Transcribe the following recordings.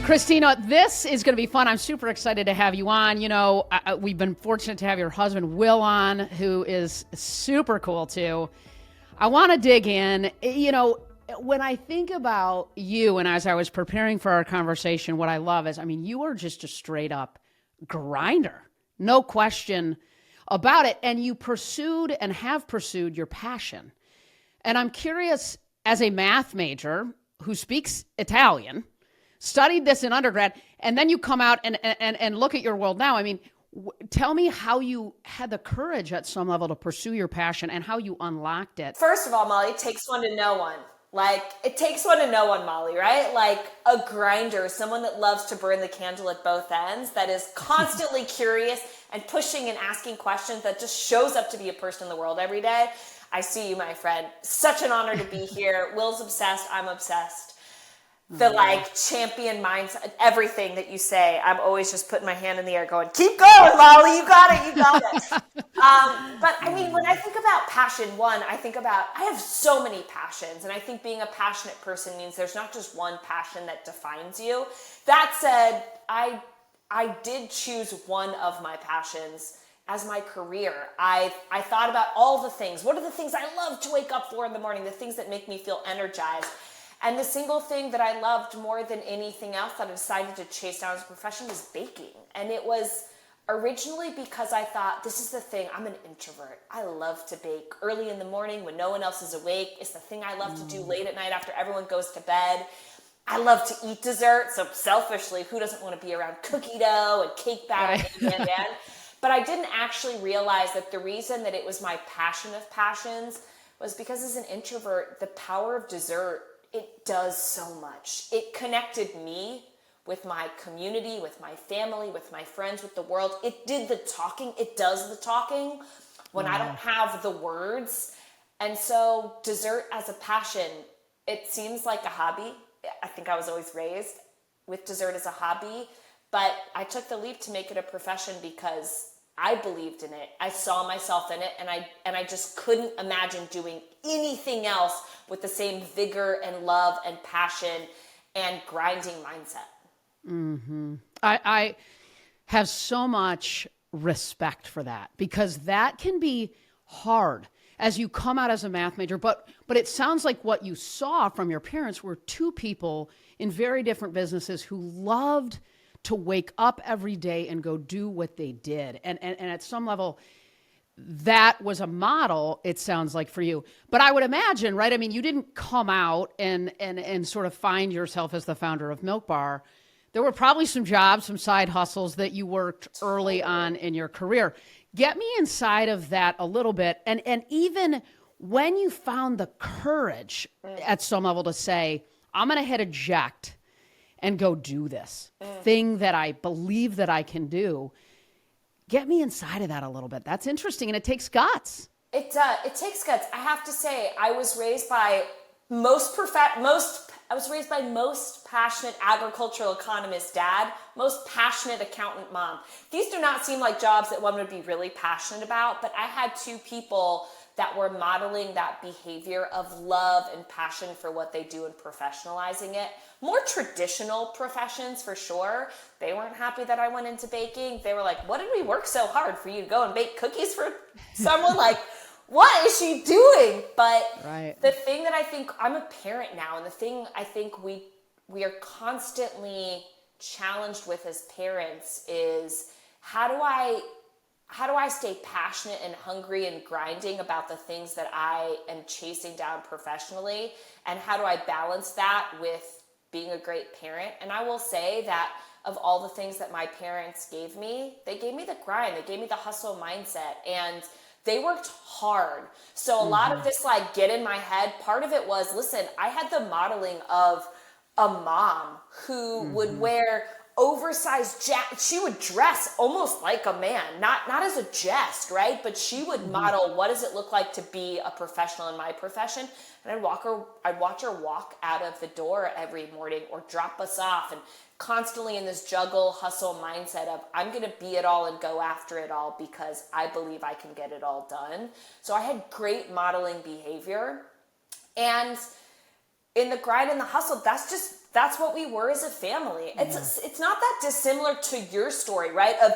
Christina, this is going to be fun. I'm super excited to have you on. You know, we've been fortunate to have your husband, Will, on, who is super cool, too. I want to dig in. You know, when I think about you, and as I was preparing for our conversation, what I love is, I mean, you are just a straight up grinder. No question about it. And you pursued and have pursued your passion. And I'm curious, as a math major who speaks Italian, studied this in undergrad, and then you come out and look at your world now. I mean, tell me how you had the courage at some level to pursue your passion and how you unlocked it. First of all, Molly, it takes one to know one. Like, it takes one to know one, Molly, right? Like a grinder, someone that loves to burn the candle at both ends, that is constantly curious and pushing and asking questions, that just shows up to be a person in the world every day. I see you, my friend. Such an honor to be here. Will's obsessed. I'm obsessed. The like champion mindset, everything that you say, I'm always just putting my hand in the air going, keep going, Molly, you got it, you got it. But I mean, when I think about passion, I have so many passions. And I think being a passionate person means there's not just one passion that defines you. That said, I did choose one of my passions as my career. I thought about all the things. What are the things I love to wake up for in the morning? The things that make me feel energized. And the single thing that I loved more than anything else that I decided to chase down as a profession was baking. And it was originally because I thought, this is the thing, I'm an introvert. I love to bake early in the morning when no one else is awake. It's the thing I love to do late at night after everyone goes to bed. I love to eat dessert. So selfishly, who doesn't want to be around cookie dough and cake batter and But I didn't actually realize that the reason that it was my passion of passions was because as an introvert, the power of dessert, it does so much. It connected me with my community, with my family, with my friends, with the world. It did the talking. It does the talking when I don't have the words. And so dessert as a passion, it seems like a hobby. I think I was always raised with dessert as a hobby, but I took the leap to make it a profession because I believed in it. I saw myself in it, and I just couldn't imagine doing anything else with the same vigor and love and passion and grinding mindset. Mm-hmm. I have so much respect for that, because that can be hard as you come out as a math major. But it sounds like what you saw from your parents were two people in very different businesses who loved to wake up every day and go do what they did. And at some level, that was a model, it sounds like, for you. But I would imagine, right? I mean, you didn't come out and sort of find yourself as the founder of Milk Bar. There were probably some jobs, some side hustles that you worked early on in your career. Get me inside of that a little bit. And even when you found the courage at some level to say, I'm going to hit eject and go do this thing that I believe that I can do. Get me inside of that a little bit. That's interesting, and it takes guts. It takes guts. I have to say, I was raised by most passionate agricultural economist dad, most passionate accountant mom. These do not seem like jobs that one would be really passionate about, but I had two people that were modeling that behavior of love and passion for what they do and professionalizing it. More traditional professions, for sure. They weren't happy that I went into baking. They were like, what did we work so hard for you to go and bake cookies for someone? Like, what is she doing? But the thing that I think, I'm a parent now, and the thing I think we are constantly challenged with as parents is, how do I stay passionate and hungry and grinding about the things that I am chasing down professionally? And how do I balance that with being a great parent? And I will say that of all the things that my parents gave me, they gave me the grind, they gave me the hustle mindset, and they worked hard. So a lot of this, like, get in my head, part of it was, listen, I had the modeling of a mom who would wear oversized she would dress almost like a man, not as a jest, right? But she would model, what does it look like to be a professional in my profession? And I'd watch her walk out of the door every morning or drop us off, and constantly in this juggle hustle mindset of, I'm going to be it all and go after it all because I believe I can get it all done. So I had great modeling behavior, and in the grind and the hustle, that's that's what we were as a family. It's not that dissimilar to your story, right? Of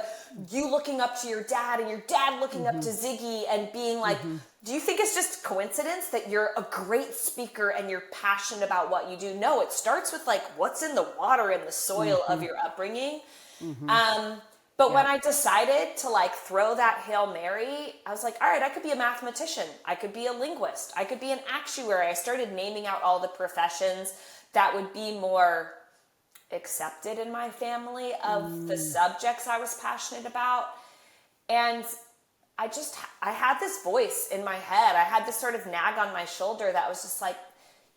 you looking up to your dad and your dad looking up to Ziggy and being like, do you think it's just coincidence that you're a great speaker and you're passionate about what you do? No, it starts with like what's in the water and the soil of your upbringing. But when I decided to like throw that Hail Mary, I was like, all right, I could be a mathematician. I could be a linguist. I could be an actuary. I started naming out all the professions that would be more accepted in my family of the subjects I was passionate about. And I had this voice in my head. I had this sort of nag on my shoulder that was just like,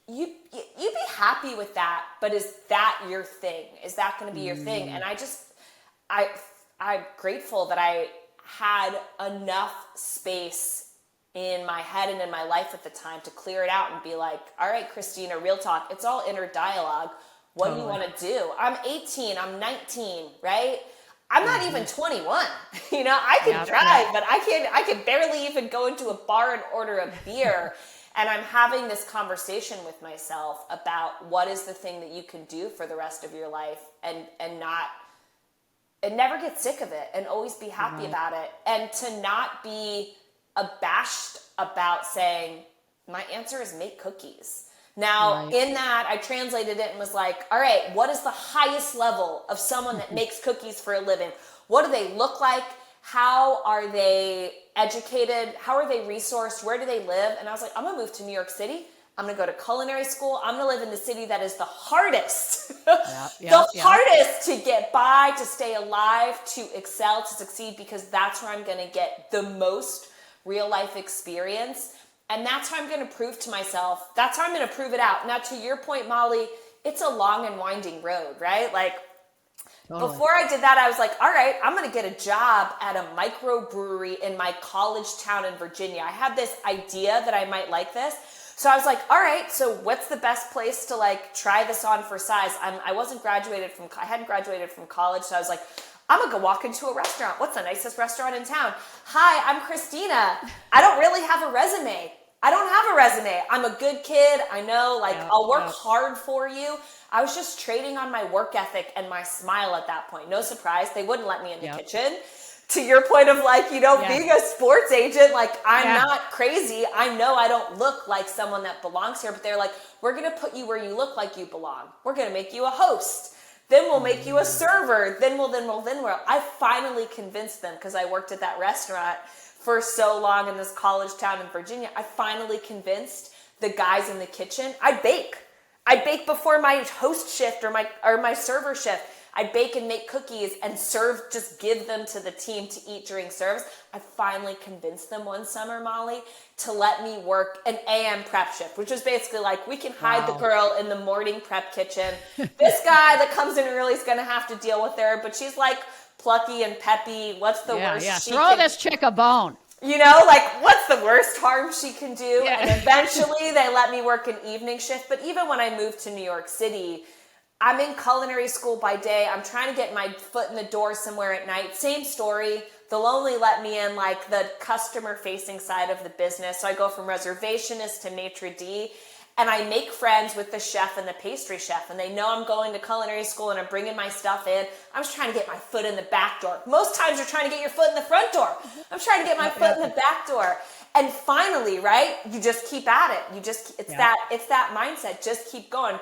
you'd be happy with that, but is that your thing? Is that going to be your thing? And I'm grateful that I had enough space in my head and in my life at the time to clear it out and be like, all right, Christina, real talk. It's all inner dialogue. What do you want to do? I'm 18, I'm 19, right? I'm not even 21. You know, I can drive, but I can barely even go into a bar and order a beer. And I'm having this conversation with myself about what is the thing that you can do for the rest of your life and never get sick of it and always be happy about it. And to not be abashed about saying, my answer is make cookies. Now, in that, I translated it and was like, all right, what is the highest level of someone that makes cookies for a living? What do they look like? How are they educated? How are they resourced? Where do they live? And I was like, I'm going to move to New York City. I'm going to go to culinary school. I'm going to live in the city that is the hardest, hardest to get by, to stay alive, to excel, to succeed, because that's where I'm going to get the most real life experience. And that's how I'm going to prove to myself. That's how I'm going to prove it out. Now, to your point, Molly, it's a long and winding road, right? Like, before I did that, I was like, all right, I'm going to get a job at a microbrewery in my college town in Virginia. I had this idea that I might like this. So I was like, all right, so what's the best place to like try this on for size? I hadn't graduated from college. So I was like, I'm going to go walk into a restaurant. What's the nicest restaurant in town? Hi, I'm Christina. I don't really have a resume. I'm a good kid. I know, like, I'll work hard for you. I was just trading on my work ethic and my smile at that point. No surprise. They wouldn't let me in the kitchen. To your point of like, you know, being a sports agent, like I'm not crazy. I know I don't look like someone that belongs here, but they're like, we're going to put you where you look like you belong. We're going to make you a host. Then we'll make you a server. Then we'll. I finally convinced them, because I worked at that restaurant for so long in this college town in Virginia. I finally convinced the guys in the kitchen. I bake before my host shift or my server shift. I bake and make cookies and just give them to the team to eat during service. I finally convinced them one summer, Molly, to let me work an AM prep shift, which was basically like, we can hide the girl in the morning prep kitchen. This guy that comes in early is going to have to deal with her, but she's like plucky and peppy. What's the worst? Throw this chick a bone. You know, like, what's the worst harm she can do? And eventually they let me work an evening shift. But even when I moved to New York City, I'm in culinary school by day. I'm trying to get my foot in the door somewhere at night. Same story. They'll only let me in like the customer facing side of the business. So I go from reservationist to maitre d', and I make friends with the chef and the pastry chef, and they know I'm going to culinary school and I'm bringing my stuff in. I'm just trying to get my foot in the back door. Most times you're trying to get your foot in the front door. I'm trying to get my foot in the back door. And finally, right, you just keep at it. It's that mindset. Just keep going.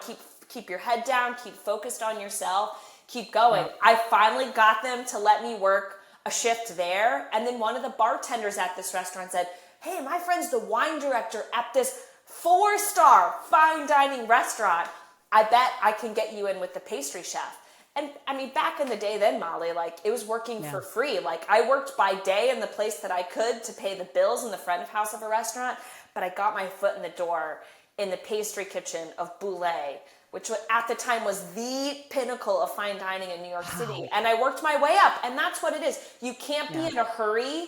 Keep your head down, keep focused on yourself, keep going. I finally got them to let me work a shift there. And then one of the bartenders at this restaurant said, hey, my friend's the wine director at this 4-star fine dining restaurant. I bet I can get you in with the pastry chef. And I mean, back in the day then, Molly, like it was working for free. Like I worked by day in the place that I could to pay the bills in the front of house of a restaurant, but I got my foot in the door in the pastry kitchen of Boulay, which at the time was the pinnacle of fine dining in New York City. And I worked my way up, and that's what it is. You can't be in a hurry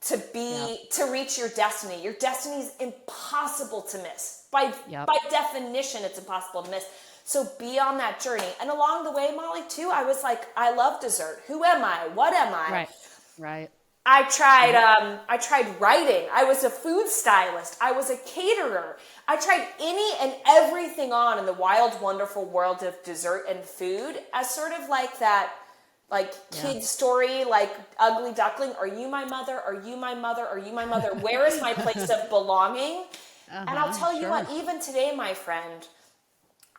to reach your destiny. Your destiny is impossible to miss. By definition, it's impossible to miss. So be on that journey. And along the way, Molly, too, I was like, I love dessert. Who am I? What am I? Right. I tried writing. I was a food stylist. I was a caterer. I tried any and everything on in the wild, wonderful world of dessert and food as sort of like that, like kid story, like ugly duckling. Are you my mother? Are you my mother? Are you my mother? Where is my place of belonging? And I'll tell you what, even today, my friend,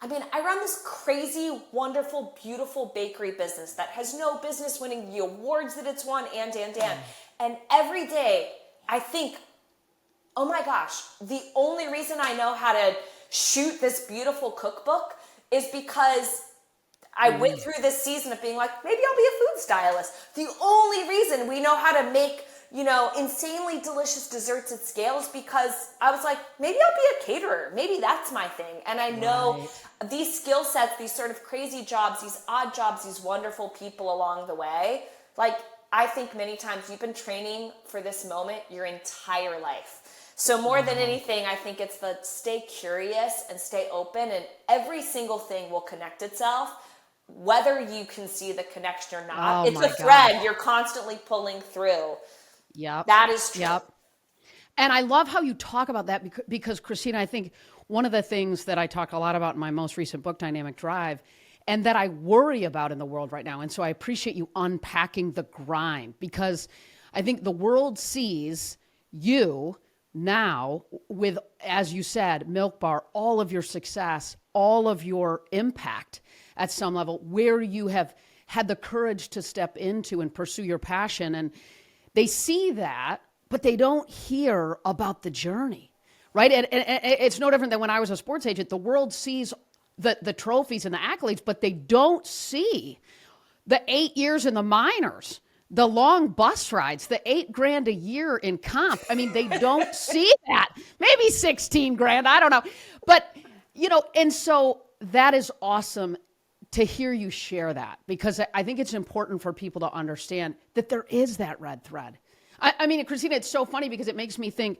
I mean, I run this crazy, wonderful, beautiful bakery business that has no business winning the awards that it's won, and. And every day, I think, oh my gosh, the only reason I know how to shoot this beautiful cookbook is because I went through this season of being like, maybe I'll be a food stylist. The only reason we know how to make, insanely delicious desserts at scale is because I was like, maybe I'll be a caterer. Maybe that's my thing. And I know these skill sets, these sort of crazy jobs, these odd jobs, these wonderful people along the way, like, I think many times you've been training for this moment your entire life. So more than anything, I think it's the stay curious and stay open, and every single thing will connect itself, whether you can see the connection or not. It's a thread you're constantly pulling through. Yep. That is true. Yep. And I love how you talk about that because Christina, I think one of the things that I talk a lot about in my most recent book, Dynamic Drive, and that I worry about in the world right now. And so I appreciate you unpacking the grind, because I think the world sees you now with, as you said, Milk Bar, all of your success, all of your impact at some level, where you have had the courage to step into and pursue your passion. And they see that, but they don't hear about the journey, right? And it's no different than when I was a sports agent. The world sees the trophies and the accolades, but they don't see the 8 years in the minors, the long bus rides, the $8,000 a year in comp. I mean, they don't see that. Maybe 16 grand, I don't know. But, and so that is awesome to hear you share that, because I think it's important for people to understand that there is that red thread. I mean, Christina, it's so funny because it makes me think,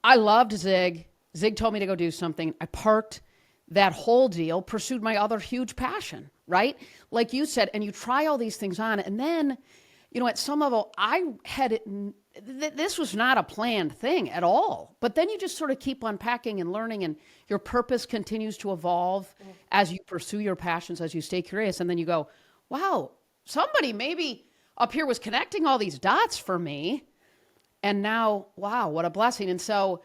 I loved Zig. Zig told me to go do something. I parked that whole deal, pursued my other huge passion, right? Like you said, and you try all these things on, and then, at some level, I had it, this was not a planned thing at all, but then you just sort of keep unpacking and learning, and your purpose continues to evolve as you pursue your passions, as you stay curious, and then you go, wow, somebody maybe up here was connecting all these dots for me, and now, wow, what a blessing. And so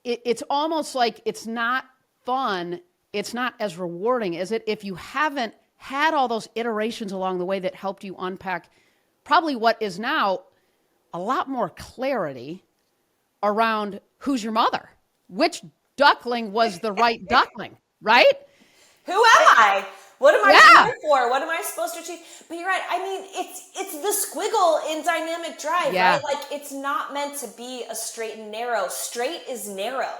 it's almost like it's not fun. It's not as rewarding, is it, if you haven't had all those iterations along the way that helped you unpack probably what is now a lot more clarity around who's your mother, which duckling was the right duckling, right? Who am I? What am I here for? What am I supposed to achieve? But you're right. I mean, it's the squiggle in Dynamic Drive, right? Like, it's not meant to be a straight and narrow. Straight is narrow.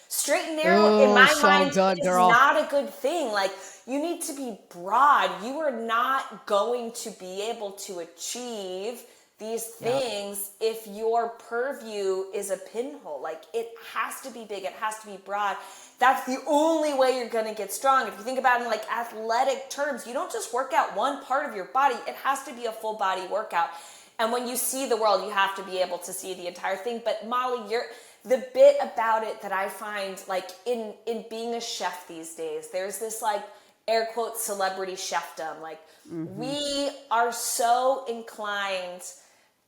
Straight and narrow, in my mind, is not a good thing. Like, you need to be broad. You are not going to be able to achieve these things if your purview is a pinhole. Like, it has to be big. It has to be broad. That's the only way you're going to get strong. If you think about it in like athletic terms, you don't just work out one part of your body. It has to be a full body workout. And when you see the world, you have to be able to see the entire thing. But Molly, the bit about it that I find, like, in being a chef these days, there's this, like, air quote celebrity chefdom. Like, we are so inclined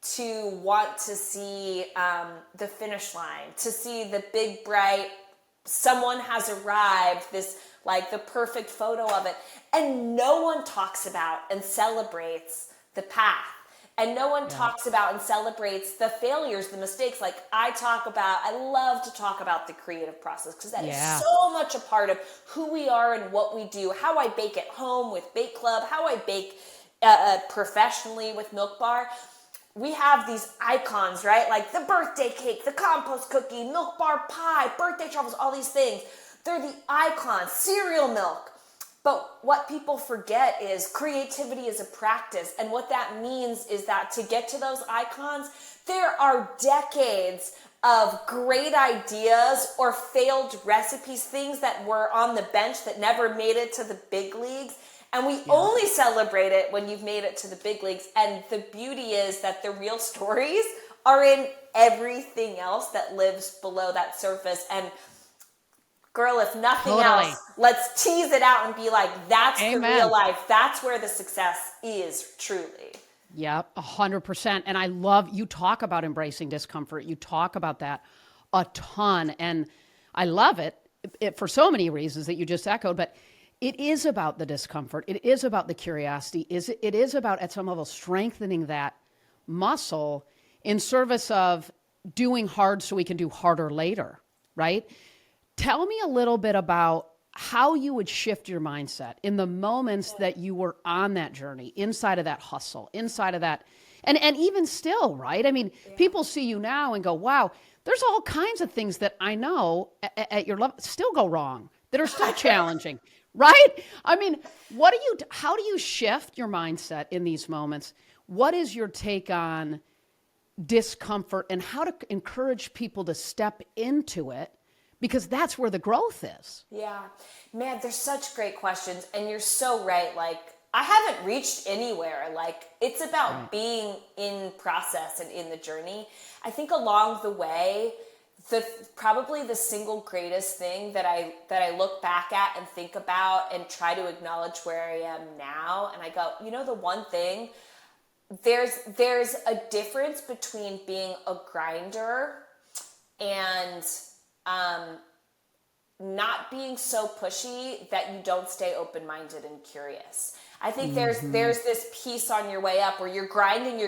to want to see the finish line, to see the big, bright, someone has arrived, this, like, the perfect photo of it. And no one talks about and celebrates the path. And no one talks about and celebrates the failures, the mistakes. Like, I love to talk about the creative process, because that is so much a part of who we are and what we do. How I bake at home with Bake Club, how I bake professionally with Milk Bar. We have these icons, right? Like the birthday cake, the compost cookie, Milk Bar pie, birthday truffles, all these things. They're the icons, cereal milk. But what people forget is creativity is a practice. And what that means is that to get to those icons, there are decades of great ideas or failed recipes, things that were on the bench that never made it to the big leagues. And we only celebrate it when you've made it to the big leagues. And the beauty is that the real stories are in everything else that lives below that surface. And girl, if nothing else, let's tease it out and be like, that's the real life. That's where the success is truly. Yeah, 100%. And I love, you talk about embracing discomfort. You talk about that a ton. And I love it for so many reasons that you just echoed, but it is about the discomfort. It is about the curiosity. It is about, at some level, strengthening that muscle in service of doing hard so we can do harder later, right? Tell me a little bit about how you would shift your mindset in the moments that you were on that journey, inside of that hustle, inside of that, and even still, right? I mean, people see you now and go, wow, there's all kinds of things that I know at your level still go wrong, that are still challenging, right? I mean, how do you shift your mindset in these moments? What is your take on discomfort and how to encourage people to step into it? Because that's where the growth is. Yeah, man, there's such great questions. And you're so right. Like, I haven't reached anywhere. Like, it's about being in process and in the journey. I think along the way, probably the single greatest thing that I look back at and think about and try to acknowledge where I am now. And I go, the one thing, there's a difference between being a grinder and not being so pushy that you don't stay open-minded and curious. I think there's this piece on your way up where you're grinding,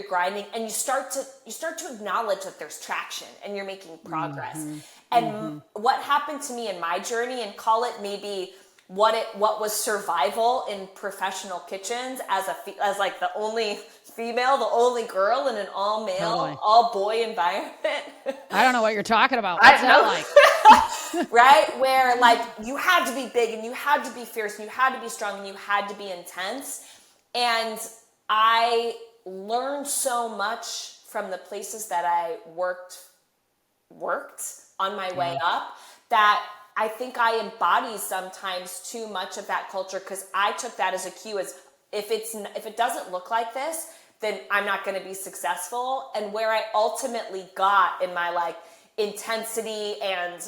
and you start to acknowledge that there's traction and you're making progress. And what happened to me in my journey, and call it maybe what was survival in professional kitchens as like the only female, the only girl in an all male, all boy environment. I don't know what you're talking about. What's that like? Right? Where like you had to be big and you had to be fierce and you had to be strong and you had to be intense. And I learned so much from the places that I worked on my way up that I think I embody sometimes too much of that culture, because I took that as a cue as if it doesn't look like this, then I'm not going to be successful. And where I ultimately got in my like intensity and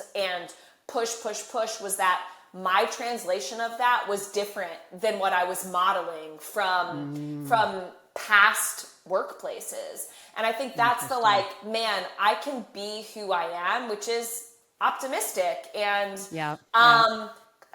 push was that my translation of that was different than what I was modeling from past workplaces. And I think that's the like, man, I can be who I am, which is optimistic and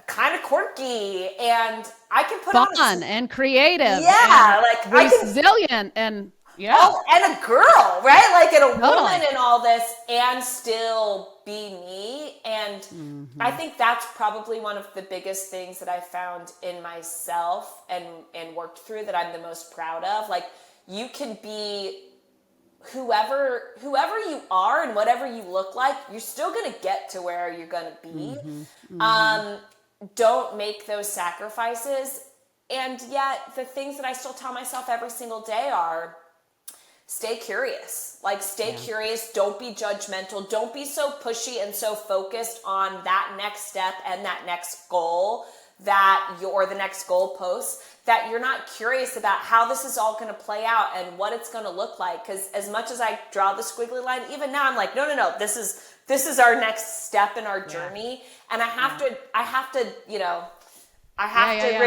kind of quirky, and I can put fun and creative, and resilient, and and a girl, right? Like, and a woman and all this, and still be me. And I think that's probably one of the biggest things that I found in myself and worked through that I'm the most proud of. Like, you can be whoever you are and whatever you look like, you're still going to get to where you're going to be. Don't make those sacrifices. And yet the things that I still tell myself every single day are stay curious. Like, stay curious. Don't be judgmental. Don't be so pushy and so focused on that next step and that next goal or the next goalpost, that you're not curious about how this is all going to play out and what it's going to look like. Because as much as I draw the squiggly line, even now I'm like, no, this is our next step in our journey. And I have to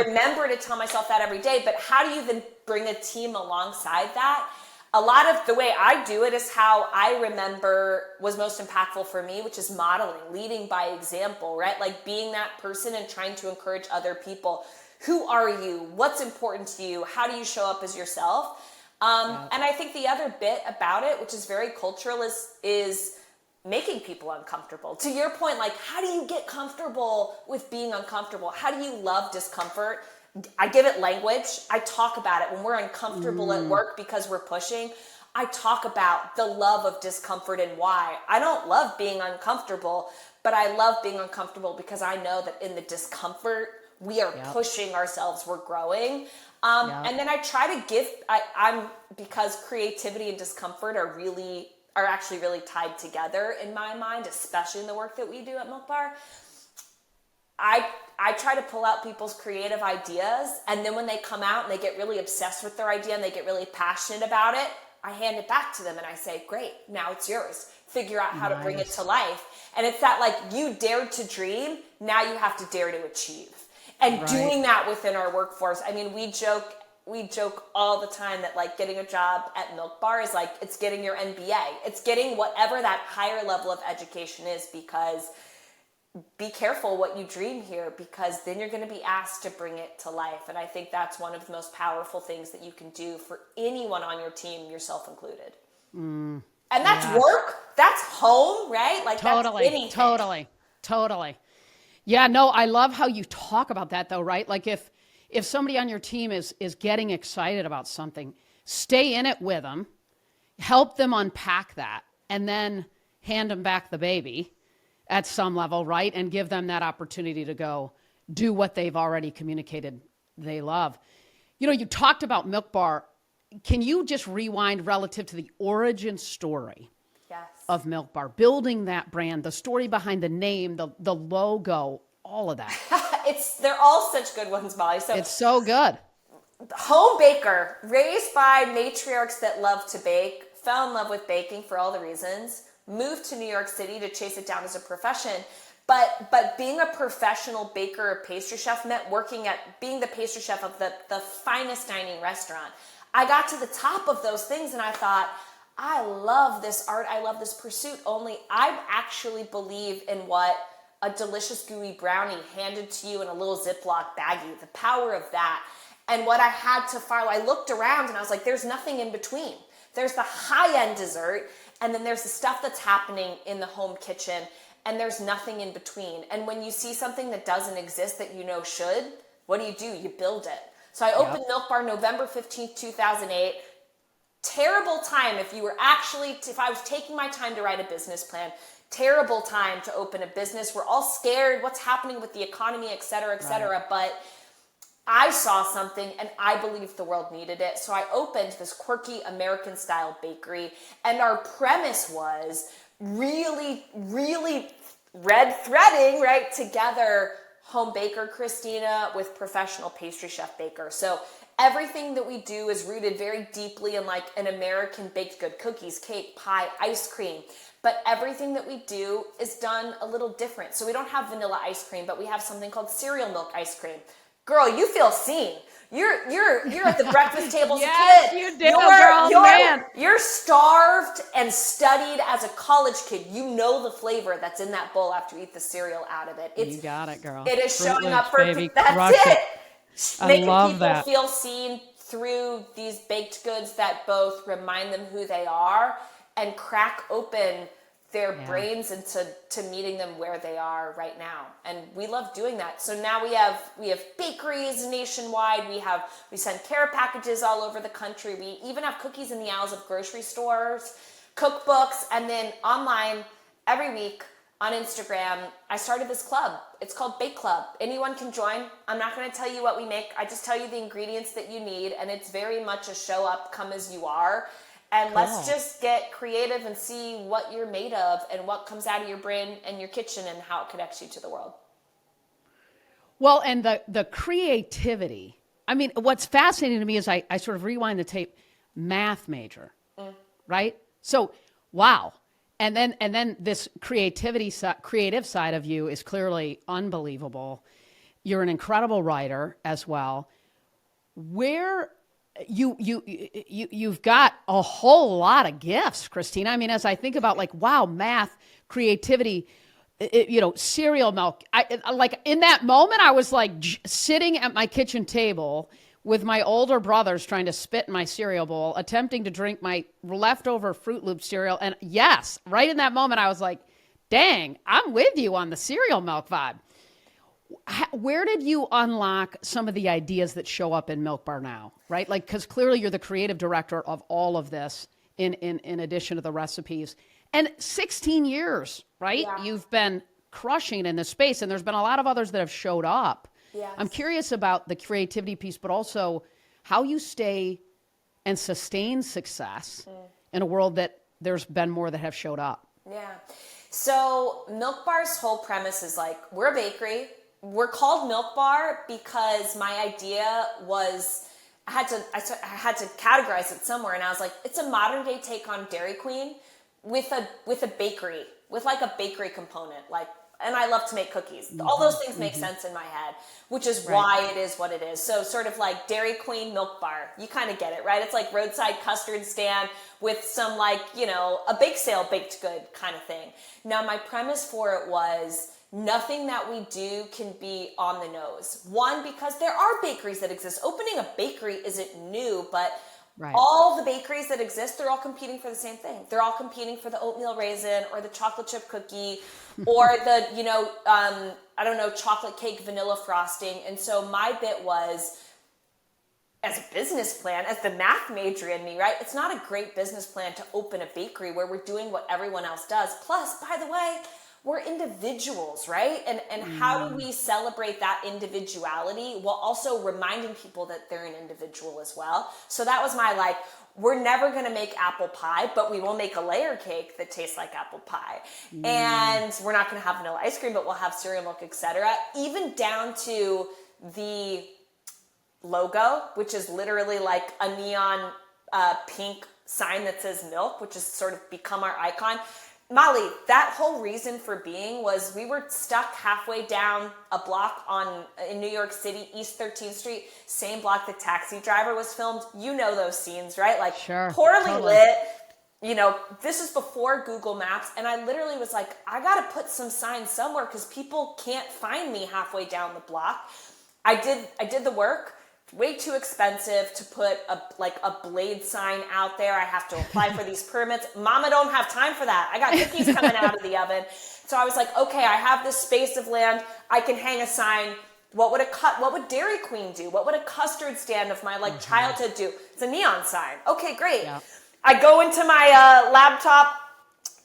remember to tell myself that every day. But how do you then bring a team alongside that? A lot of the way I do it is how I remember was most impactful for me, which is modeling, leading by example, right? Like, being that person and trying to encourage other people. Who are you? What's important to you? How do you show up as yourself? And I think the other bit about it, which is very cultural, is making people uncomfortable. To your point, like, how do you get comfortable with being uncomfortable? How do you love discomfort? I give it language. I talk about it when we're uncomfortable at work because we're pushing. I talk about the love of discomfort and why. I don't love being uncomfortable, but I love being uncomfortable because I know that in the discomfort, we are pushing ourselves, we're growing. And then I try to because creativity and discomfort are actually really tied together in my mind, especially in the work that we do at Milk Bar. I try to pull out people's creative ideas, and then when they come out and they get really obsessed with their idea and they get really passionate about it, I hand it back to them and I say, great, now it's yours. Figure out how to bring it to life. And it's that, like, you dared to dream, now you have to dare to achieve. And doing that within our workforce, I mean, we joke all the time that, like, getting a job at Milk Bar is like, it's getting your MBA. It's getting whatever that higher level of education is, because be careful what you dream here, because then you're going to be asked to bring it to life. And I think that's one of the most powerful things that you can do for anyone on your team, yourself included. And that's work, that's home, right? Like, Totally, that's anything. totally. Yeah, no, I love how you talk about that though, right? Like if somebody on your team is getting excited about something, stay in it with them, help them unpack that, and then hand them back the baby at some level, right? And give them that opportunity to go do what they've already communicated they love. You know, you talked about Milk Bar. Can you just rewind relative to the origin story of Milk Bar, building that brand, the story behind the name, the logo, all of that? They're all such good ones, Molly. So it's so good. Home baker, raised by matriarchs that love to bake, fell in love with baking for all the reasons, moved to New York City to chase it down as a profession. But being a professional baker or pastry chef meant being the pastry chef of the finest dining restaurant. I got to the top of those things and I thought, I love this art, I love this pursuit, only I actually believe in what a delicious gooey brownie handed to you in a little Ziploc baggie, the power of that. And what I had to follow, I looked around and I was like, there's nothing in between. There's the high-end dessert, and then there's the stuff that's happening in the home kitchen, and there's nothing in between. And when you see something that doesn't exist that you know should, what do? You build it. So I opened Milk Bar November 15th, 2008. Terrible time if I was taking my time to write a business plan. Terrible time to open a business. We're all scared. What's happening with the economy, et cetera, et cetera. Right. But I saw something and I believed the world needed it. So I opened this quirky American style bakery. And our premise was really, really red threading, right, together home baker Christina with professional pastry chef baker. So everything that we do is rooted very deeply in like an American baked good, cookies, cake, pie, ice cream. But everything that we do is done a little different. So we don't have vanilla ice cream, but we have something called cereal milk ice cream. Girl, you feel seen. You're at the breakfast table as a kid. You did, man. You're starved and studied as a college kid. You know the flavor that's in that bowl after you eat the cereal out of it. You got it, girl. It is Fruit showing Loops, up for baby. that's Crush it. I love people that. Feel seen through these baked goods that both remind them who they are and crack open their brains into meeting them where they are right now. And we love doing that. So now we have bakeries nationwide. We send care packages all over the country. We even have cookies in the aisles of grocery stores, cookbooks, and then online every week on Instagram, I started this club. It's called Bake Club. Anyone can join. I'm not going to tell you what we make. I just tell you the ingredients that you need. And it's very much a show up, come as you are. And let's just get creative and see what you're made of and what comes out of your brain and your kitchen and how it connects you to the world. Well, and the creativity. I mean, what's fascinating to me is I sort of rewind the tape, math major, right? So, wow. And then this creative side of you is clearly unbelievable. You're an incredible writer as well. Where you've got a whole lot of gifts, Christina. I mean, as I think about like, wow, math, creativity, cereal milk. Like in that moment, I was like sitting at my kitchen table with my older brothers trying to spit in my cereal bowl, attempting to drink my leftover Fruit Loop cereal. And yes, right in that moment, I was like, dang, I'm with you on the cereal milk vibe. Where did you unlock some of the ideas that show up in Milk Bar now, right? Like, because clearly you're the creative director of all of this in addition to the recipes. And 16 years, right? Yeah. You've been crushing in this space, and there's been a lot of others that have showed up. Yes. I'm curious about the creativity piece, but also how you stay and sustain success in a world that there's been more that have showed up. Yeah. So Milk Bar's whole premise is like, we're a bakery. we're called Milk Bar because my idea was I had to categorize it somewhere, and I was like, it's a modern day take on Dairy Queen with a bakery, with like a bakery component, like, and I love to make cookies. All those things make sense in my head, which is why it is what it is. So sort of like Dairy Queen Milk Bar, you kind of get it, right? It's like roadside custard stand with some like, you know, a bake sale baked good kind of thing. Now my premise for it was nothing that we do can be on the nose. One, because there are bakeries that exist. Opening a bakery isn't new, but all the bakeries that exist, they're all competing for the same thing. They're all competing for the oatmeal raisin or the chocolate chip cookie or the, you know, I don't know, chocolate cake vanilla frosting. And so my bit was, as a business plan, as the math major in me, right? It's not a great business plan to open a bakery where we're doing what everyone else does. Plus, by the way, we're individuals, right? And how do we celebrate that individuality while also reminding people that they're an individual as well? So that was my like, we're never gonna make apple pie, but we will make a layer cake that tastes like apple pie. And we're not gonna have vanilla ice cream, but we'll have cereal milk, etc. Even down to the logo, which is literally like a neon pink sign that says milk, which has sort of become our icon. Molly, that whole reason for being was we were stuck halfway down a block in New York City, East 13th Street, same block the Taxi Driver was filmed. You know those scenes, right? Like poorly lit. You know, this is before Google Maps, and I literally was like, I gotta put some signs somewhere because people can't find me halfway down the block. I did the work. Way too expensive to put a blade sign out there. I have to apply for these permits. Mama don't have time for that. I got cookies coming out of the oven. So I was like, okay, I have this space of land. I can hang a sign. What would Dairy Queen do? What would a custard stand of my like childhood do? It's a neon sign. Okay, great. Yeah. I go into my laptop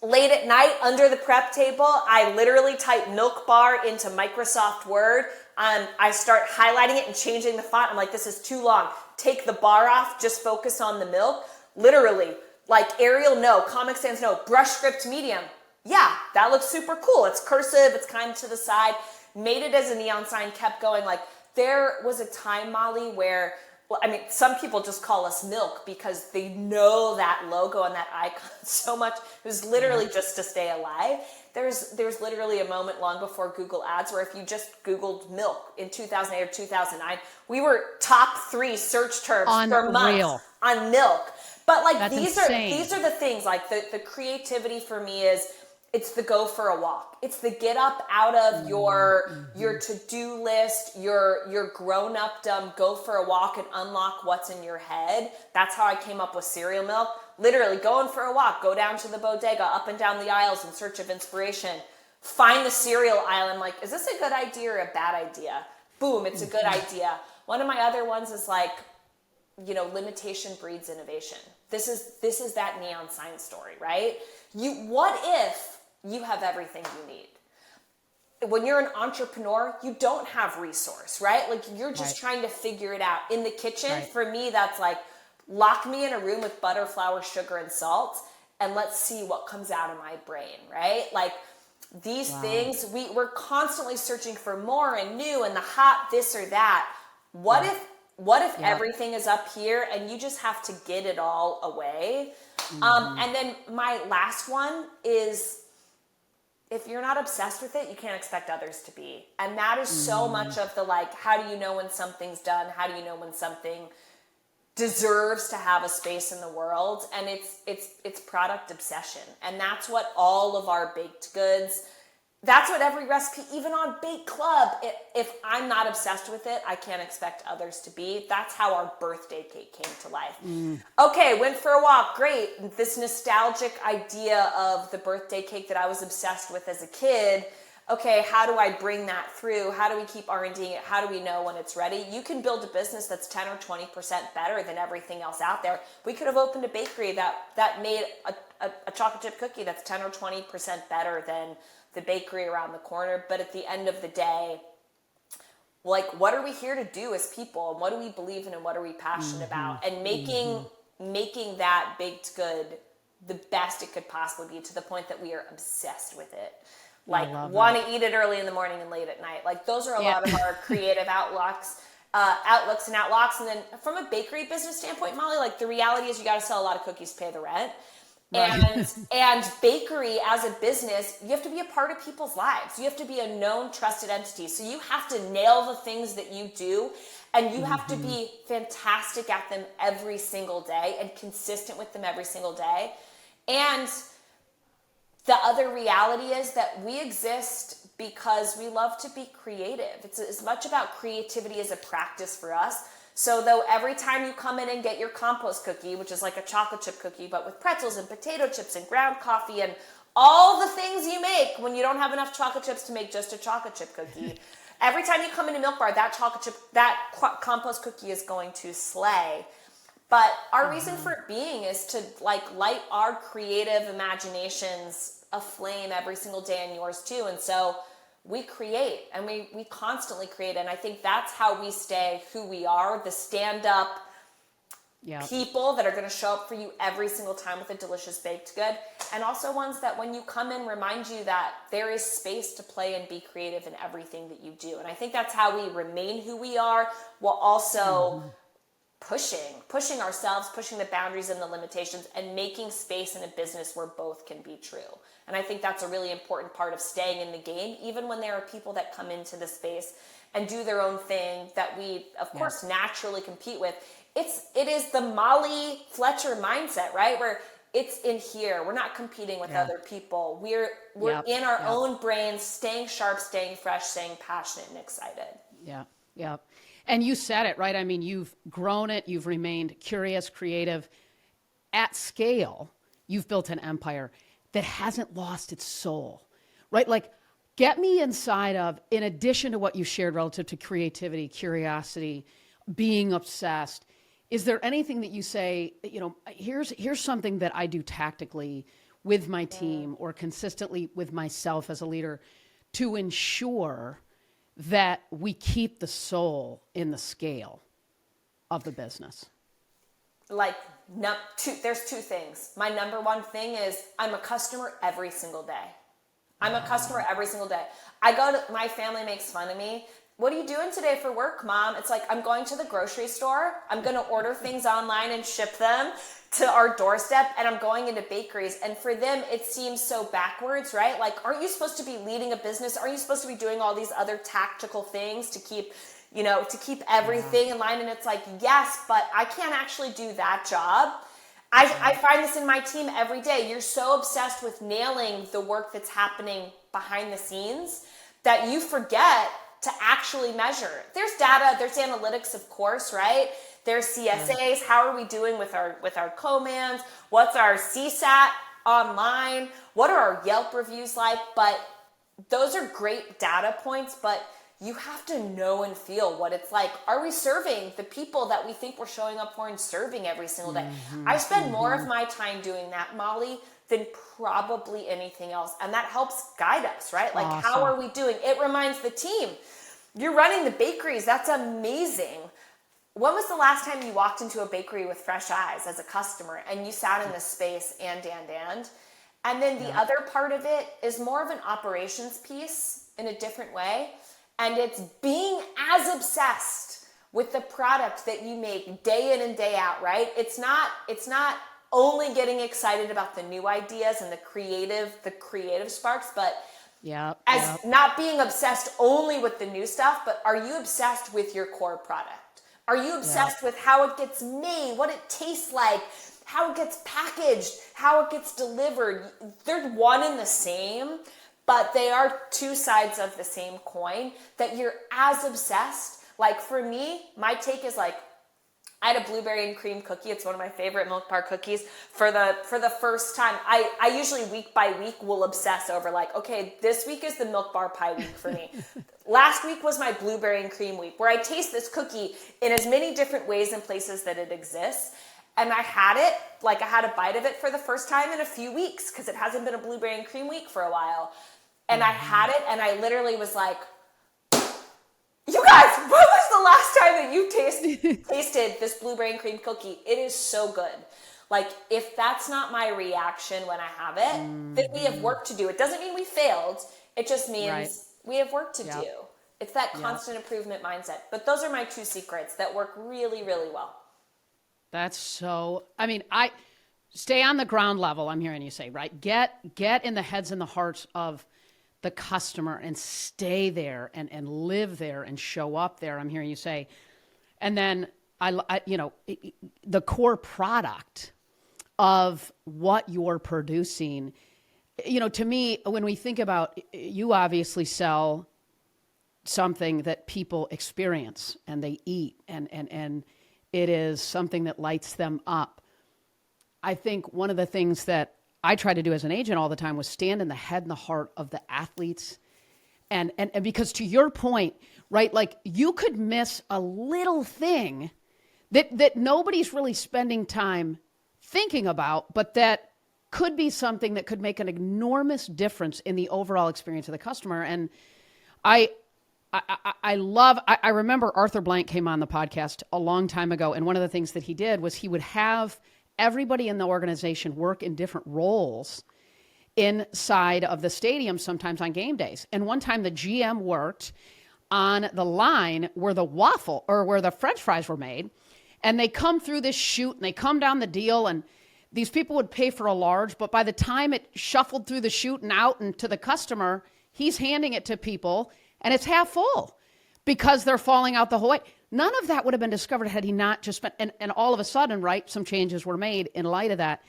late at night under the prep table. I literally type Milk Bar into Microsoft Word. I start highlighting it and changing the font. I'm like, this is too long. Take the bar off, just focus on the milk. Literally, like Arial, no. Comic Sans, no. Brush script medium. Yeah, that looks super cool. It's cursive, it's kind of to the side. Made it as a neon sign, kept going. Like, there was a time, Molly, where, well, I mean, some people just call us Milk because they know that logo and that icon so much. It was literally just to stay alive. There's literally a moment long before Google Ads where if you just Googled milk in 2008 or 2009, we were top 3 search terms for months on milk. But like these are the things, like the creativity for me is, it's the go for a walk. It's the get up out of your to-do list, your grown-up-dom, go for a walk and unlock what's in your head. That's how I came up with cereal milk. Literally going for a walk, go down to the bodega, up and down the aisles in search of inspiration. Find the cereal aisle. I'm like, is this a good idea or a bad idea? Boom, it's a good idea. One of my other ones is like, you know, limitation breeds innovation. This is that neon sign story, right? What if you have everything you need? When you're an entrepreneur, you don't have resource, right? Like you're just trying to figure it out. In the kitchen, for me, that's like, lock me in a room with butter, flour, sugar, and salt, and let's see what comes out of my brain, right? Like these things, we're constantly searching for more and new and the hot this or that. What if everything is up here and you just have to get it all away? And then my last one is, if you're not obsessed with it, you can't expect others to be. And that is so much of the like, how do you know when something's done? How do you know when something deserves to have a space in the world? And it's product obsession. And that's what all of our baked goods, that's what every recipe, even on Bake Club, if I'm not obsessed with it, I can't expect others to be. That's how our birthday cake came to life. Okay, went for a walk, great. This nostalgic idea of the birthday cake that I was obsessed with as a kid. Okay, how do I bring that through? How do we keep R&Ding it? How do we know when it's ready? You can build a business that's 10 or 20% better than everything else out there. We could have opened a bakery that made a chocolate chip cookie that's 10 or 20% better than the bakery around the corner. But at the end of the day, like, what are we here to do as people? And what do we believe in? And what are we passionate about? And making that baked good the best it could possibly be, to the point that we are obsessed with it. like love want to eat it early in the morning and late at night. Like those are a lot of our creative outlooks and outlooks. And then from a bakery business standpoint, Molly, like the reality is you got to sell a lot of cookies to pay the rent. Right. And bakery as a business, you have to be a part of people's lives. You have to be a known, trusted entity. So you have to nail the things that you do, and you have to be fantastic at them every single day and consistent with them every single day. And the other reality is that we exist because we love to be creative. It's as much about creativity as a practice for us. So though every time you come in and get your compost cookie, which is like a chocolate chip cookie, but with pretzels and potato chips and ground coffee and all the things you make when you don't have enough chocolate chips to make just a chocolate chip cookie, every time you come into Milk Bar, that compost cookie is going to slay. But our reason for it being is to like light our creative imaginations aflame every single day, and yours too. And so we create, and we constantly create. And I think that's how we stay who we are, the stand-up people that are going to show up for you every single time with a delicious baked good. And also ones that when you come in remind you that there is space to play and be creative in everything that you do. And I think that's how we remain who we are, while also pushing ourselves, pushing the boundaries and the limitations, and making space in a business where both can be true. And I think that's a really important part of staying in the game, even when there are people that come into the space and do their own thing that we, of course, naturally compete with. It is the Molly Fletcher mindset, right? Where it's in here. We're not competing with other people. We're in our own brains, staying sharp, staying fresh, staying passionate and excited. Yeah. And you said it, right? I mean, you've grown it. You've remained curious, creative. At scale, you've built an empire that hasn't lost its soul, right? Like, get me inside of, in addition to what you shared relative to creativity, curiosity, being obsessed, is there anything that you say, here's something that I do tactically with my team or consistently with myself as a leader to ensure that we keep the soul in the scale of the business? Like, there's two things. My number one thing is I'm a customer every single day. I'm a customer every single day. My family makes fun of me. What are you doing today for work, Mom? It's like, I'm going to the grocery store. I'm going to order things online and ship them to our doorstep, and I'm going into bakeries. And for them, it seems so backwards, right? Like, aren't you supposed to be leading a business? Aren't you supposed to be doing all these other tactical things to keep everything in line? And it's like, yes, but I can't actually do that job. I find this in my team every day. You're so obsessed with nailing the work that's happening behind the scenes that you forget to actually measure. There's data, there's analytics, of course, right? There's CSAs. How are we doing with our co-mans? What's our CSAT online? What are our Yelp reviews like? But those are great data points, but you have to know and feel what it's like. Are we serving the people that we think we're showing up for and serving every single day? I spend more of my time doing that, Molly, than probably anything else. And that helps guide us, right? Like, awesome. How are we doing? It reminds the team, you're running the bakeries. That's amazing. When was the last time you walked into a bakery with fresh eyes as a customer and you sat in this space and then the other part of it is more of an operations piece in a different way. And it's being as obsessed with the product that you make day in and day out, right? It's not only getting excited about the new ideas and the creative sparks, but not being obsessed only with the new stuff, but are you obsessed with your core product? Are you obsessed with how it gets made, what it tastes like, how it gets packaged, how it gets delivered? They're one and the same, but they are two sides of the same coin that you're as obsessed. Like for me, my take is like, I had a blueberry and cream cookie. It's one of my favorite Milk Bar cookies. For the first time, I usually week by week will obsess over like, okay, this week is the Milk Bar pie week for me. Last week was my blueberry and cream week, where I taste this cookie in as many different ways and places that it exists. And I had a bite of it for the first time in a few weeks because it hasn't been a blueberry and cream week for a while. And I had it and I literally was like, you guys, when was the last time that you tasted this blueberry and cream cookie? It is so good. Like, if that's not my reaction when I have it, then we have work to do. It doesn't mean we failed. It just means Right. we have work to Yep. do. It's that Yep. constant improvement mindset. But those are my 2 secrets that work really, really well. That's so, I mean, I stay on the ground level. I'm hearing you say, right? Get in the heads and the hearts of the customer and stay there and live there and show up there. I'm hearing you say, and then the core product of what you're producing, to me, when we think about, you obviously sell something that people experience and they eat and it is something that lights them up. I think one of the things that I try to do as an agent all the time was stand in the head and the heart of the athletes. And because to your point, right, like you could miss a little thing that nobody's really spending time thinking about, but that could be something that could make an enormous difference in the overall experience of the customer. And I remember Arthur Blank came on the podcast a long time ago. And one of the things that he did was he would have everybody in the organization work in different roles inside of the stadium, sometimes on game days. And one time the GM worked on the line where the waffle or where the French fries were made. And they come through this chute and they come down the deal, and these people would pay for a large, but by the time it shuffled through the chute and out and to the customer, he's handing it to people and it's half full because they're falling out the whole way. None of that would have been discovered had he not just spent, and all of a sudden, right, some changes were made in light of that.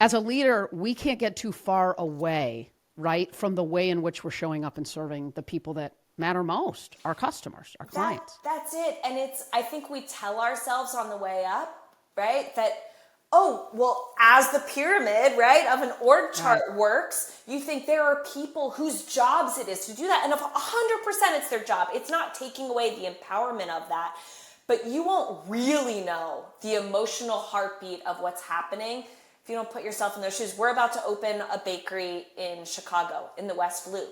As a leader, we can't get too far away, right, from the way in which we're showing up and serving the people that matter most, our customers, our clients. That's it. And I think we tell ourselves on the way up, right, that, oh, well, as the pyramid, right, of an org chart works, you think there are people whose jobs it is to do that. And 100% it's their job. It's not taking away the empowerment of that. But you won't really know the emotional heartbeat of what's happening if you don't put yourself in their shoes. We're about to open a bakery in Chicago, in the West Loop.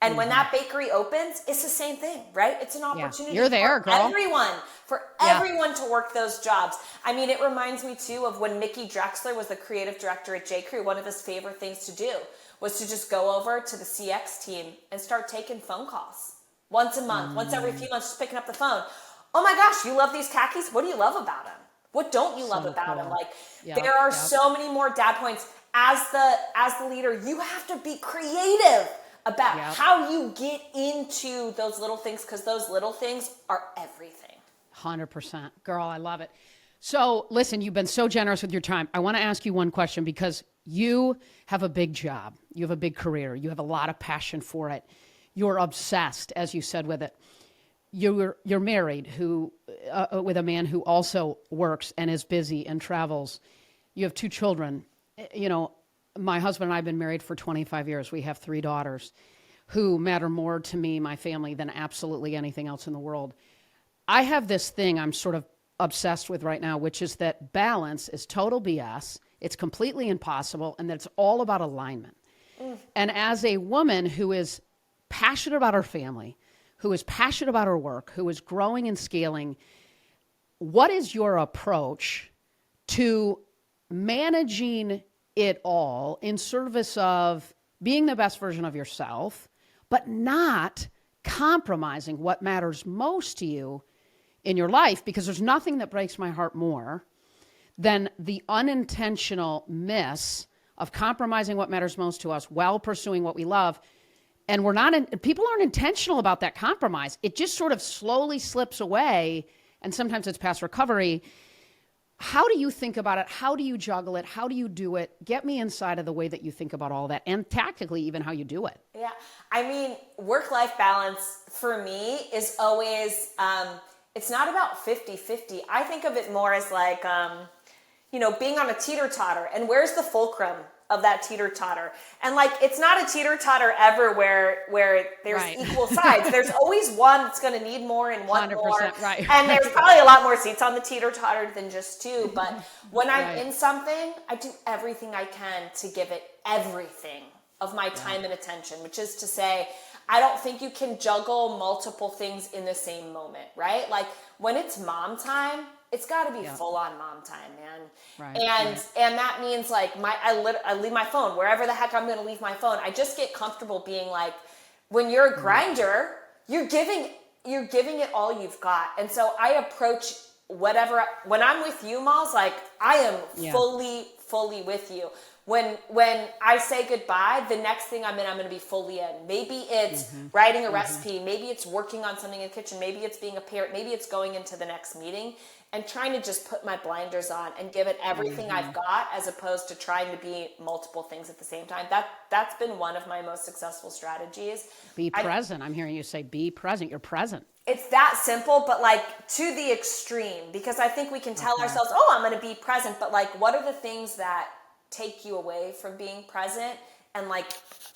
And when that bakery opens, it's the same thing, right? It's an opportunity You're there, for girl. everyone to work those jobs. I mean, it reminds me too of when Mickey Drexler was the creative director at J.Crew. One of his favorite things to do was to just go over to the CX team and start taking phone calls once a month, once every few months, just picking up the phone. Oh my gosh, you love these khakis? What do you love about them? What don't you love about them? Like, there are so many more data points. As the leader, you have to be creative about how you get into those little things, because those little things are everything. 100%. Girl, I love it. So listen, you've been so generous with your time. I want to ask you one question because you have a big job. You have a big career. You have a lot of passion for it. You're obsessed, as you said, with it. You're married with a man who also works and is busy and travels. You have 2 children. My husband and I have been married for 25 years. We have 3 daughters who matter more to me, my family, than absolutely anything else in the world. I have this thing I'm sort of obsessed with right now, which is that balance is total BS. It's completely impossible, and that it's all about alignment. And as a woman who is passionate about her family, who is passionate about her work, who is growing and scaling, what is your approach to managing it all in service of being the best version of yourself, but not compromising what matters most to you in your life? Because there's nothing that breaks my heart more than the unintentional miss of compromising what matters most to us while pursuing what we love. And people aren't intentional about that compromise. It just sort of slowly slips away, and sometimes it's past recovery. How do you think about it? How do you juggle it? How do you do it? Get me inside of the way that you think about all that, and tactically even how you do it. Yeah. I mean, work-life balance for me is always, it's not about 50-50. I think of it more as like, being on a teeter-totter, and where's the fulcrum of that teeter-totter? And like, it's not a teeter-totter ever where there's equal sides. There's always one that's going to need more and one more. Right. And there's probably a lot more seats on the teeter-totter than just 2. But when I'm in something, I do everything I can to give it everything of my time and attention, which is to say, I don't think you can juggle multiple things in the same moment, right? Like when it's mom time, it's got to be Yeah. full on mom time, man. Right, And that means like I leave my phone wherever the heck I'm going to leave my phone. I just get comfortable being like, when you're a grinder, you're giving it all you've got. And so I approach whatever, when I'm with you, Malls, like I am fully with you. When I say goodbye, the next thing I'm going to be fully in. Maybe it's writing a recipe. Maybe it's working on something in the kitchen. Maybe it's being a parent. Maybe it's going into the next meeting and trying to just put my blinders on and give it everything I've got, as opposed to trying to be multiple things at the same time. That's been one of my most successful strategies. Be present. I'm hearing you say be present. You're present. It's that simple, but like to the extreme, because I think we can tell ourselves, oh, I'm going to be present. But like, what are the things that take you away from being present, and like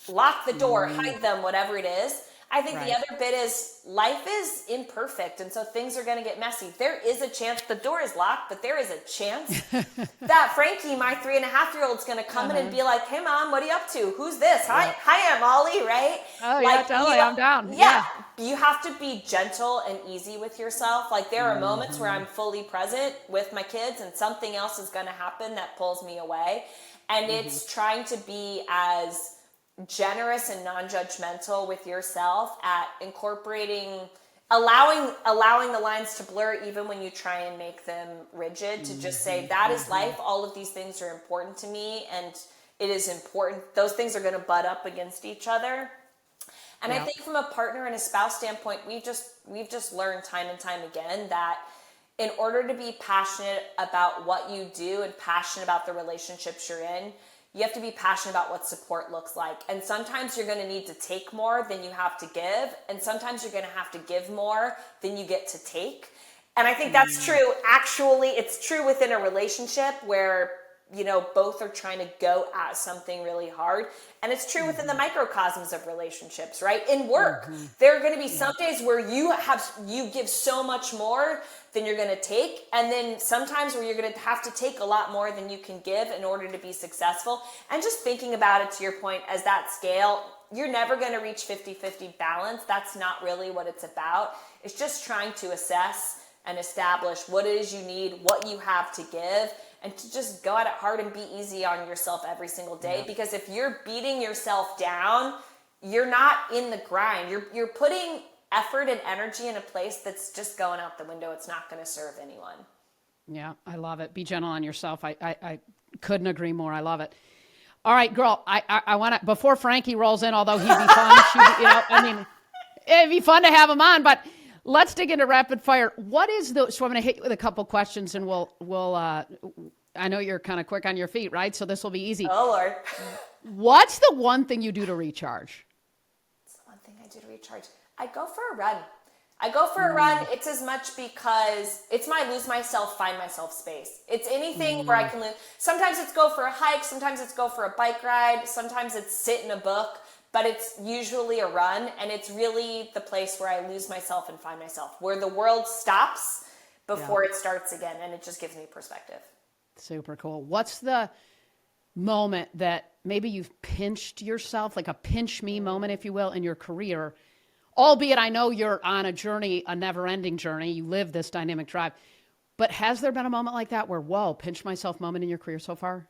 lock the door, hide them, whatever it is? I think the other bit is life is imperfect. And so things are going to get messy. There is a chance the door is locked, but there is a chance that Frankie, my 3.5-year-old, is going to come in and be like, hey mom, what are you up to? Who's this? Hi, Aunt Molly, right? Oh, like, yeah, totally. I'm down. Yeah. You have to be gentle and easy with yourself. Like there are moments where I'm fully present with my kids and something else is going to happen that pulls me away. And it's trying to be as generous and non-judgmental with yourself at incorporating, allowing the lines to blur even when you try and make them rigid, to just say that is life. All of these things are important to me, and it is important. Those things are going to butt up against each other. And I think from a partner and a spouse standpoint, we've just learned time and time again that in order to be passionate about what you do and passionate about the relationships you're in, you have to be passionate about what support looks like. And sometimes you're going to need to take more than you have to give. And sometimes you're going to have to give more than you get to take. And I think that's true. Actually, it's true within a relationship where, you know, both are trying to go at something really hard. And it's true within the microcosms of relationships, right? In work, there are going to be some days where you give so much more than you're going to take. And then sometimes where you're going to have to take a lot more than you can give in order to be successful. And just thinking about it, to your point, as that scale, you're never going to reach 50-50 balance. That's not really what it's about. It's just trying to assess and establish what it is you need, what you have to give, and to just go at it hard and be easy on yourself every single day. Because if you're beating yourself down, you're not in the grind. You're putting effort and energy in a place that's just going out the window. It's not going to serve anyone. Yeah, I love it. Be gentle on yourself. I couldn't agree more. I love it. All right, girl, I want to, before Frankie rolls in, although he'd be fun, it'd be fun to have him on, but let's dig into rapid fire. What is so I'm going to hit you with a couple questions, and we'll I know you're kind of quick on your feet, right? So this will be easy. Oh, Lord. What's the one thing you do to recharge? It's the one thing I do to recharge. I go for a run. It's as much because it's my lose myself, find myself space. It's anything where I can lose. Sometimes it's go for a hike. Sometimes it's go for a bike ride. Sometimes it's sit in a book. But it's usually a run, and it's really the place where I lose myself and find myself, where the world stops before it starts again, and it just gives me perspective. Super cool. What's the moment that maybe you've pinched yourself, like a pinch me moment, if you will, in your career? Albeit I know you're on a journey, a never-ending journey. You live this dynamic drive. But has there been a moment like that where, whoa, pinch myself moment in your career so far?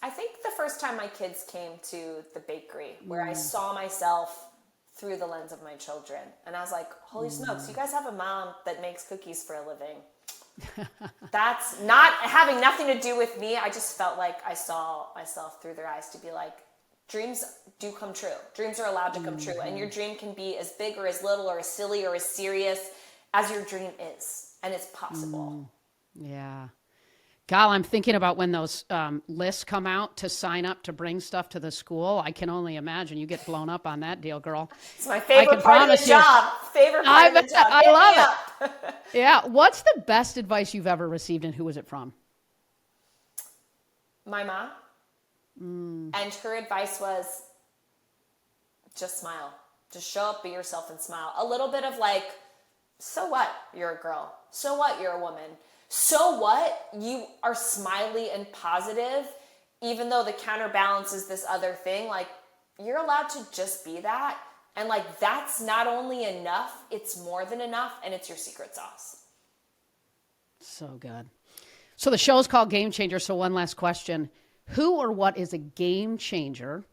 I think the first time my kids came to the bakery, where I saw myself through the lens of my children. And I was like, holy smokes, you guys have a mom that makes cookies for a living. That's not having nothing to do with me. I just felt like I saw myself through their eyes, to be like, dreams do come true. Dreams are allowed to come true. And your dream can be as big or as little or as silly or as serious as your dream is. And it's possible. Yeah. God, I'm thinking about when those lists come out to sign up to bring stuff to the school. I can only imagine you get blown up on that deal, girl. It's my favorite part of the job. I love it. Yeah. What's the best advice you've ever received, and who was it from? My mom. And her advice was, just smile. Just show up, be yourself, and smile. A little bit of like, so what? You're a girl. So what? You're a woman. So what? You are smiley and positive, even though the counterbalance is this other thing. Like, you're allowed to just be that. And like, that's not only enough, it's more than enough, and it's your secret sauce. So good. So the show's called Game Changer. So one last question. Who or what is a game changer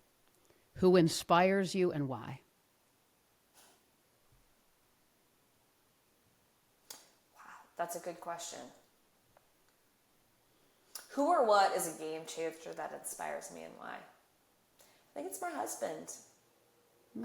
who inspires you and why? That's a good question. Who or what is a game changer that inspires me and why? I think it's my husband.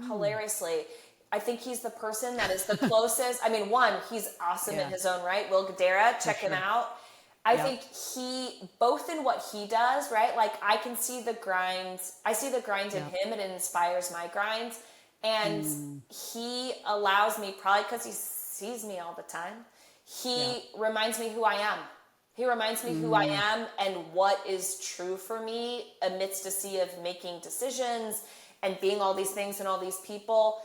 Hilariously. I think he's the person that is the closest. I mean, one, he's awesome in his own right. Will Guidera, check him out. I think he, both in what he does, right? Like I can see the grind. I see the grind in him and it inspires my grind. And he allows me, probably because he sees me all the time, he reminds me who I am. He reminds me who I am and what is true for me amidst a sea of making decisions and being all these things and all these people.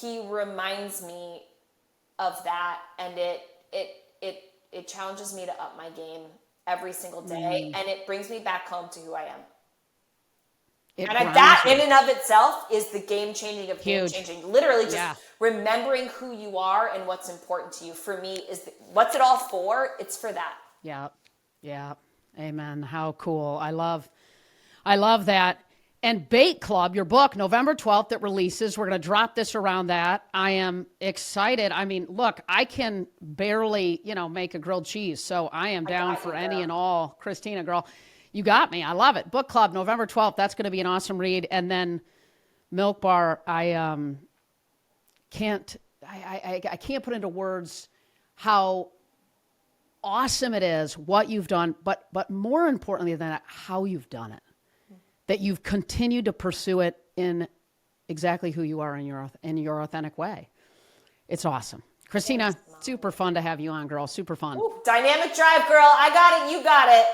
He reminds me of that, and it challenges me to up my game every single day, and it brings me back home to who I am. That in and of itself is the game changing of game changing. Literally just remembering who you are and what's important to you. For me, what's it all for? It's for that. Yeah. Yeah. Amen. How cool. I love that. And Bake Club, your book, November 12th, it releases. We're going to drop this around that. I am excited. I mean, look, I can barely, make a grilled cheese. So I am down for any and all. Christina, girl, you got me. I love it. Book Club, November 12th. That's going to be an awesome read. And then Milk Bar, I can't put into words how awesome it is, what you've done, but more importantly than that, how you've done it. That you've continued to pursue it in exactly who you are in your authentic way. It's awesome. Christina, super fun to have you on, girl. Super fun. Ooh, dynamic drive, girl. I got it. You got it.